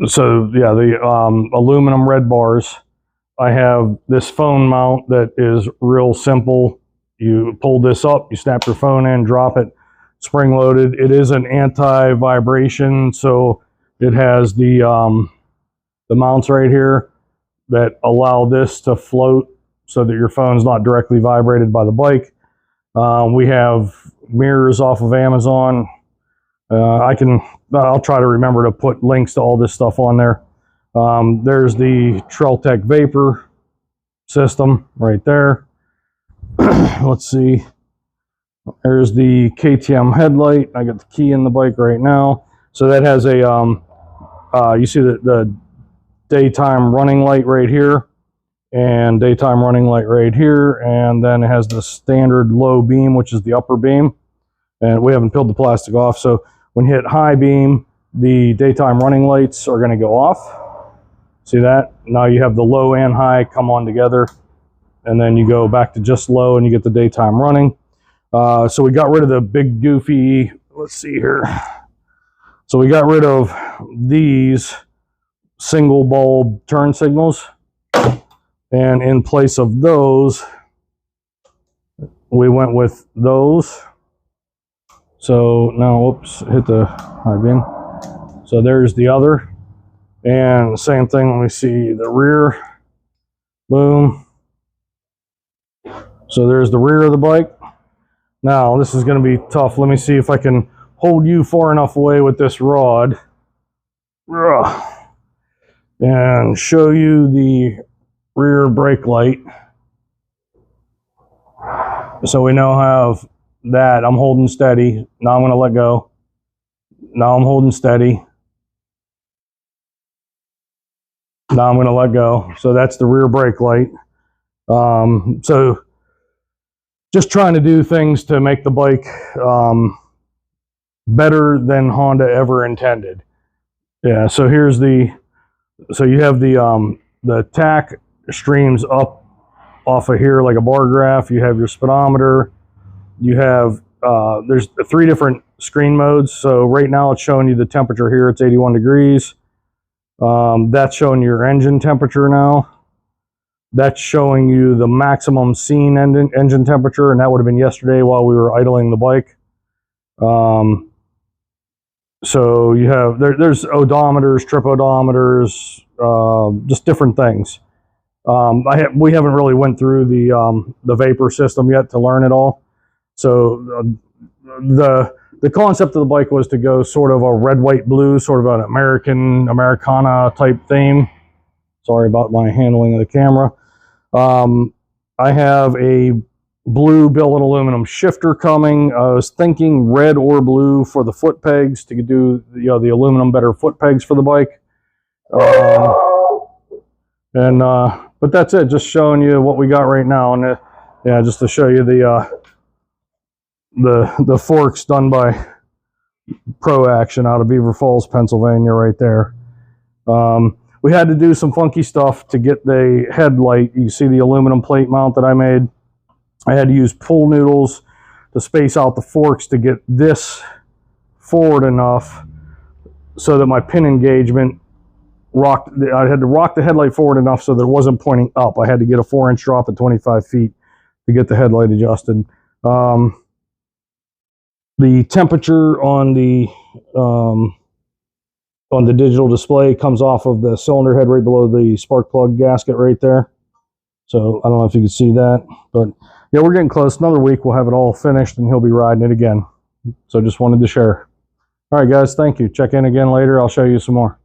So yeah, the aluminum red bars. I have this phone mount that is real simple. You pull this up, you snap your phone in, drop it, spring loaded. It is an anti-vibration, so it has the mounts right here that allow this to float so that your phone's not directly vibrated by the bike. We have mirrors off of Amazon. I'll try to remember to put links to all this stuff on there. There's the Trailtech Vapor system right there. Let's see. There's the KTM Headlight. I got the key in the bike right now. So that has a, you see the daytime running light right here, and daytime running light right here, and then it has the standard low beam, which is the upper beam, and we haven't peeled the plastic off. So when you hit high beam, the daytime running lights are going to go off. See that? Now you have the low and high come on together, and then you go back to just low and you get the daytime running. So we got rid of the big goofy, let's see here. So we got rid of these single bulb turn signals, and in place of those, we went with those. So now, oops, hit the high beam. So there's the other, and same thing when we see the rear, boom. So there's the rear of the bike. Now this is going to be tough. Let me see if I can hold you far enough away with this rod and show you the rear brake light. So we now have that. I'm holding steady. Now I'm going to let go. Now I'm holding steady. Now I'm going to let go. So that's the rear brake light. So just trying to do things to make the bike better than Honda ever intended. Yeah, so here's the, so you have the tack streams up off of here like a bar graph. You have your speedometer. You have, there's 3 different screen modes. So right now it's showing you the temperature here. It's 81 degrees. That's showing your engine temperature now. That's showing you the maximum seen engine temperature, and that would have been yesterday while we were idling the bike. So you have, there's odometers, trip odometers, just different things. We haven't really went through the vapor system yet to learn it all. So the concept of the bike was to go sort of a red, white, blue, sort of an Americana type theme. Sorry about my handling of the camera. I have a blue billet aluminum shifter coming. I was thinking red or blue for the foot pegs to do the aluminum better foot pegs for the bike. But that's it. Just showing you what we got right now, and yeah, just to show you the forks done by Pro Action out of Beaver Falls, Pennsylvania, right there. We had to do some funky stuff to get the headlight. You see the aluminum plate mount that I made. I had to use pull noodles to space out the forks to get this forward enough so that my pin engagement rocked. I had to rock the headlight forward enough so that it wasn't pointing up. I had to get a 4-inch drop at 25 feet to get the headlight adjusted. The temperature on the digital display comes off of the cylinder head right below the spark plug gasket right there. So I don't know if you can see that, but yeah, we're getting close. Another week we'll have it all finished and he'll be riding it again. So just wanted to share. All right, guys, thank you. Check in again later. I'll show you some more.